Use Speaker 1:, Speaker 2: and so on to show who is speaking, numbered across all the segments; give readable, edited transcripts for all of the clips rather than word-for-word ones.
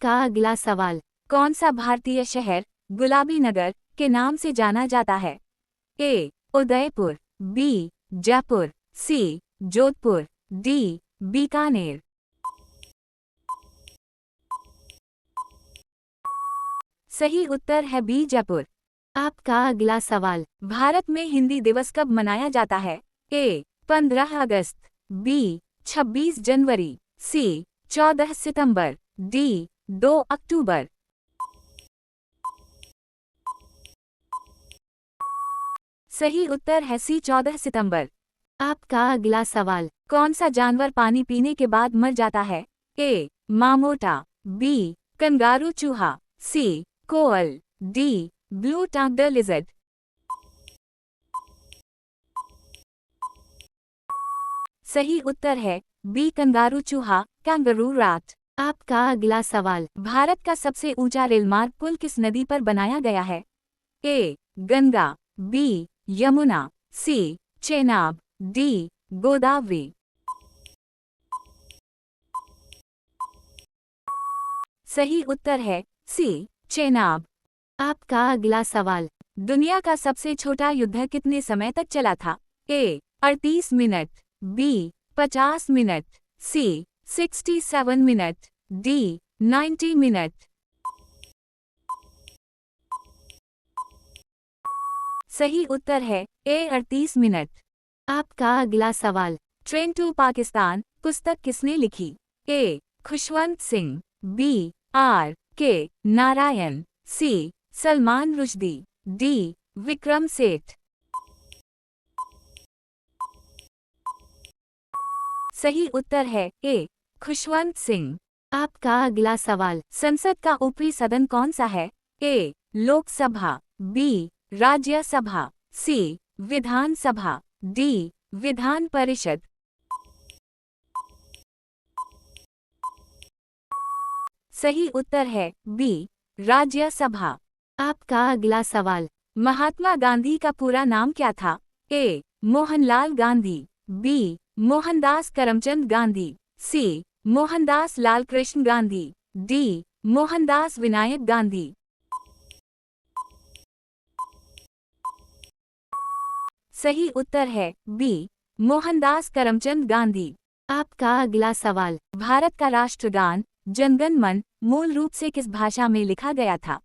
Speaker 1: आपका अगला सवाल।
Speaker 2: कौन सा भारतीय शहर गुलाबी नगर के नाम से जाना जाता है? ए. उदयपुर, बी. जयपुर, सी. जोधपुर, डी. बीकानेर। सही उत्तर है बी. जयपुर।
Speaker 1: आपका अगला सवाल।
Speaker 2: भारत में हिंदी दिवस कब मनाया जाता है? ए. 15 अगस्त, बी. 26 जनवरी, सी. 14 सितंबर, डी. 2 अक्टूबर। सही उत्तर है सी. 14 सितंबर।
Speaker 1: आपका अगला सवाल।
Speaker 2: कौन सा जानवर पानी पीने के बाद मर जाता है? ए. मामोटा, बी. कंगारू चूहा, C. Koala, D. Blue tongued lizard. सही उत्तर है बी. कंगारू चूहा, कैंगरू रैट।
Speaker 1: आपका अगला सवाल।
Speaker 2: भारत का सबसे ऊंचा रेलमार्ग पुल किस नदी पर बनाया गया है? ए. गंगा, बी. यमुना, सी. चेनाब, डी. गोदावरी। सही उत्तर है सी. चेनाब।
Speaker 1: आपका अगला सवाल।
Speaker 2: दुनिया का सबसे छोटा युद्ध कितने समय तक चला था? ए. 38 मिनट, बी. 50 मिनट, सी. 67 मिनट, डी. 90 मिनट। सही उत्तर है ए. 38 मिनट।
Speaker 1: आपका अगला सवाल।
Speaker 2: ट्रेन टू पाकिस्तान पुस्तक किसने लिखी? ए. खुशवंत सिंह, बी. आर. के. नारायण, सी. सलमान रुश्दी, डी. विक्रम सेठ। सही उत्तर है ए. खुशवंत सिंह।
Speaker 1: आपका अगला सवाल।
Speaker 2: संसद का ऊपरी सदन कौन सा है? ए. लोकसभा, बी. राज्यसभा, सी. विधान सभा, डी. विधान परिषद। सही उत्तर है बी. राज्यसभा।
Speaker 1: आपका अगला सवाल।
Speaker 2: महात्मा गांधी का पूरा नाम क्या था? ए. मोहनलाल गांधी, बी. मोहनदास करमचंद गांधी, सी. मोहनदास लालकृष्ण गांधी, डी. मोहनदास विनायक गांधी। सही उत्तर है बी. मोहनदास करमचंद गांधी।
Speaker 1: आपका अगला सवाल।
Speaker 2: भारत का राष्ट्रगान जनगण मन मूल रूप से किस भाषा में लिखा गया था?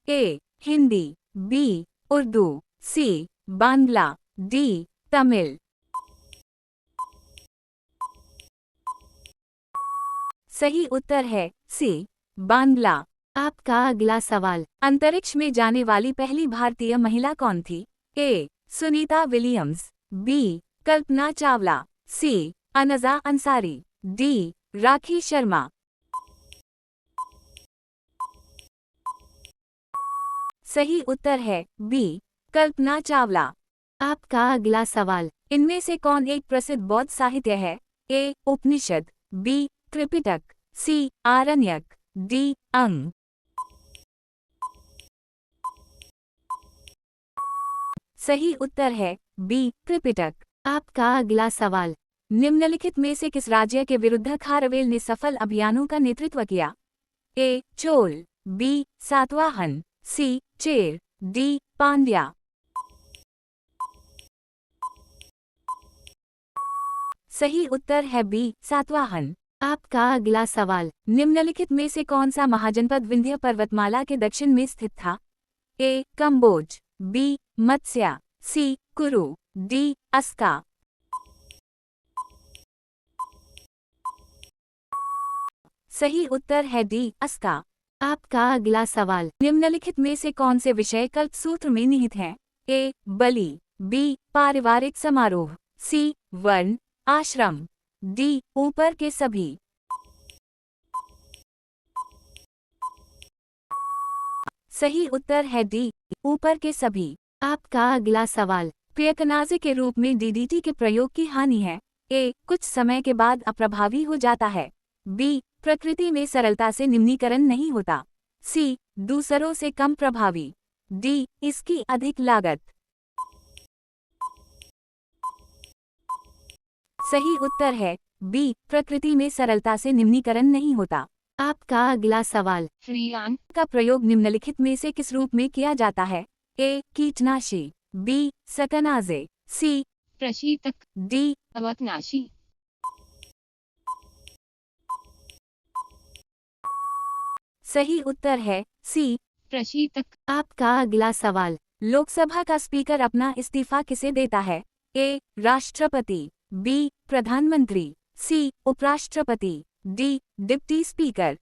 Speaker 2: ए. हिंदी, बी. उर्दू, सी. बांग्ला, डी. तमिल। सही उत्तर है सी. बांग्ला।
Speaker 1: आपका अगला सवाल।
Speaker 2: अंतरिक्ष में जाने वाली पहली भारतीय महिला कौन थी? A. Sunita Williams, B. Kalpana Chawla, C. अनजा अंसारी, डी. राखी शर्मा। सही उत्तर है बी. कल्पना चावला।
Speaker 1: आपका अगला सवाल।
Speaker 2: इनमें से कौन एक प्रसिद्ध बौद्ध साहित्य है? ए. उपनिषद, बी. त्रिपिटक, सी. आरण्यक, डी. अंग। सही उत्तर है बी. त्रिपिटक।
Speaker 1: आपका अगला सवाल।
Speaker 2: निम्नलिखित में से किस राज्य के विरुद्ध खारवेल ने सफल अभियानों का नेतृत्व किया? A. Chola, B. Satavahana, C. Chera, D. Pandya. सही उत्तर है बी. सातवाहन।
Speaker 1: आपका अगला सवाल।
Speaker 2: निम्नलिखित में से कौन सा महाजनपद विंध्य पर्वतमाला के दक्षिण में स्थित था? ए. कंबोज, बी. मत्स्या, सी. कुरु, डी. अस्का। सही उत्तर है डी. अस्का।
Speaker 1: आपका अगला सवाल।
Speaker 2: निम्नलिखित में से कौन से विषय कल्पसूत्र में निहित हैं? ए. बलि, बी. पारिवारिक समारोह, सी. वर्ण आश्रम, डी. ऊपर के सभी। सही उत्तर है डी. ऊपर के सभी।
Speaker 1: आपका अगला सवाल।
Speaker 2: प्रियकनाज़े के रूप में डीडीटी के प्रयोग की हानि है? ए. कुछ समय के बाद अप्रभावी हो जाता है, बी. प्रकृति में सरलता से निम्नीकरण नहीं होता, सी. दूसरों से कम प्रभावी, डी. इसकी अधिक लागत। सही उत्तर है बी. प्रकृति में सरलता से निम्नीकरण नहीं होता।
Speaker 1: आपका अगला सवाल।
Speaker 2: फ्रीऑन का प्रयोग निम्नलिखित में से किस रूप में किया जाता है? ए. कीटनाशी, बी. सकनाजे, सी. प्रशीतक, डी. अवकनाशी। सही उत्तर है सी. प्रशीतक।
Speaker 1: आपका अगला सवाल।
Speaker 2: लोकसभा का स्पीकर अपना इस्तीफा किसे देता है? ए. राष्ट्रपति, बी. प्रधानमंत्री, सी. उपराष्ट्रपति, डी. Deputy speaker.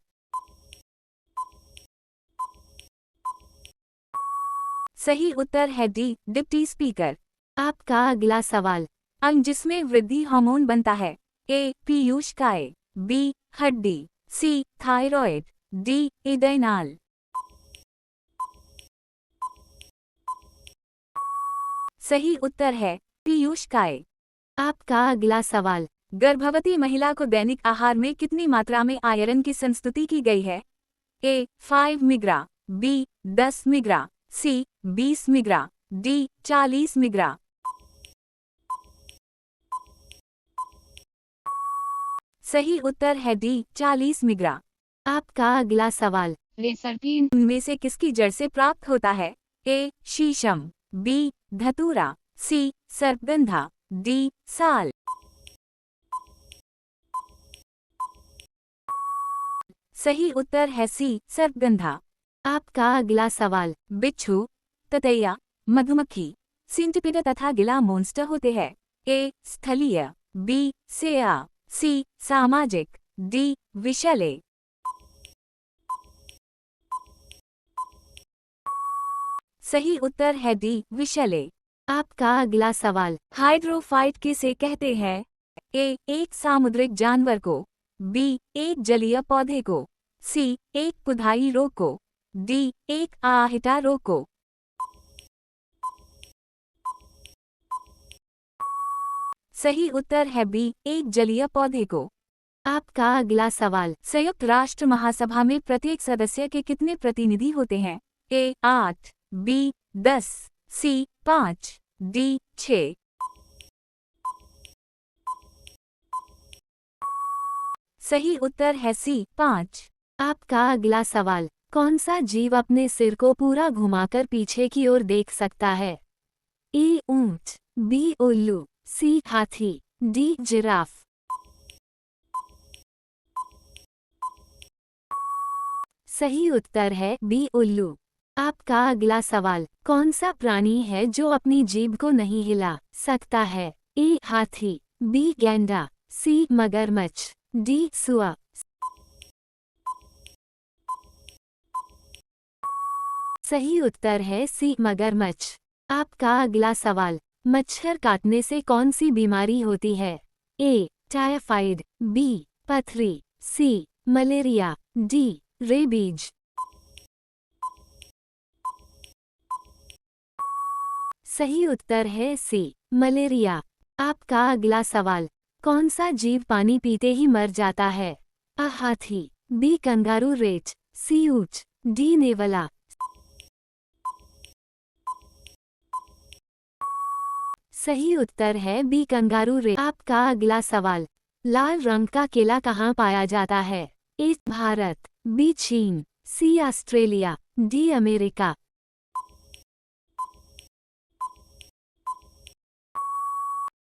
Speaker 2: सही उत्तर है डी. Deputy speaker.
Speaker 1: आपका अगला सवाल।
Speaker 2: अंग जिसमें वृद्धि हार्मोन बनता है? ए. पीयूषकाय, बी. हड्डी, सी. Thyroid, D. एडेनाल। सही उत्तर है पीयूषकाय।
Speaker 1: आपका अगला सवाल।
Speaker 2: गर्भवती महिला को दैनिक आहार में कितनी मात्रा में आयरन की संस्तुति की गई है? ए. 5 मिग्रा, बी. 10 मिग्रा, सी. 20 मिग्रा, डी. 40 मिग्रा। सही उत्तर है डी. 40 मिग्रा।
Speaker 1: आपका अगला सवाल।
Speaker 2: लेसरपीन में से किसकी जड़ से प्राप्त होता है? ए. शीशम, बी. धतूरा, सी. सर्पगंधा, डी. साल। सही उत्तर है सी. सर्पगंधा।
Speaker 1: आपका अगला सवाल।
Speaker 2: बिच्छू, ततैया, मधुमक्खी, सिंटिपिड तथा गिला मोन्स्टर होते हैं? ए. स्थलीय, बी. सेया, सी. सामाजिक, डी. विषैले। सही उत्तर है डी. विषैले।
Speaker 1: आपका अगला सवाल।
Speaker 2: हाइड्रोफाइट किसे कहते हैं? ए. एक सामुद्रिक जानवर को, बी. एक जलीय पौधे को, सी. एक कुधाई रोग को, डी. एक आहिटा रोग को। सही उत्तर है बी. एक जलीय पौधे को।
Speaker 1: आपका अगला सवाल।
Speaker 2: संयुक्त राष्ट्र महासभा में प्रत्येक सदस्य के कितने प्रतिनिधि होते हैं? ए. 8, बी. 10, सी. 5, डी. 6। सही उत्तर है सी. 5।
Speaker 1: आपका अगला सवाल। कौन सा जीव अपने सिर को पूरा घुमाकर पीछे की ओर देख सकता है? ए. ऊंट, बी. उल्लू, सी. हाथी, डी. जिराफ। सही उत्तर है बी. उल्लू। आपका अगला सवाल। कौन सा प्राणी है जो अपनी जीभ को नहीं हिला सकता है? ए. हाथी, बी. गैंडा, सी. मगरमच्छ, डी. सुआ। सही उत्तर है सी. मगरमच्छ। आपका अगला सवाल। मच्छर काटने से कौन सी बीमारी होती है? ए. Typhoid, B. पथरी, सी. Malaria, D. रेबीज। सही उत्तर है सी. मलेरिया। आपका अगला सवाल। कौन सा जीव पानी पीते ही मर जाता है? अ. हाथी, बी. कंगारू रेच, सी. ऊंट, डी. नेवला। सही उत्तर है बी. Kangaroo reach. आपका अगला सवाल। लाल रंग का केला कहाँ पाया जाता है? ए. भारत, बी. चीन, सी. Australia, D. अमेरिका।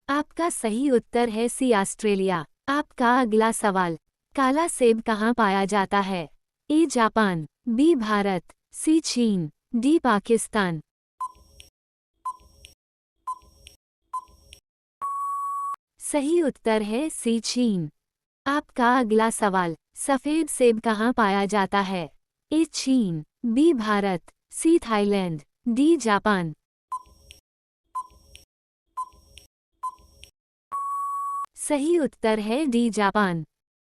Speaker 1: आपका सही उत्तर है सी. ऑस्ट्रेलिया। आपका अगला सवाल। काला सेब कहाँ पाया जाता है? A. Japan, B. Bharat, C. चीन, डी. पाकिस्तान। सही उत्तर है सी. चीन। आपका अगला सवाल। सफ़ेद सेब कहाँ पाया जाता है? ए. चीन, B. Bharat, C. Thailand, D. Japan. सही उत्तर है डी. जापान।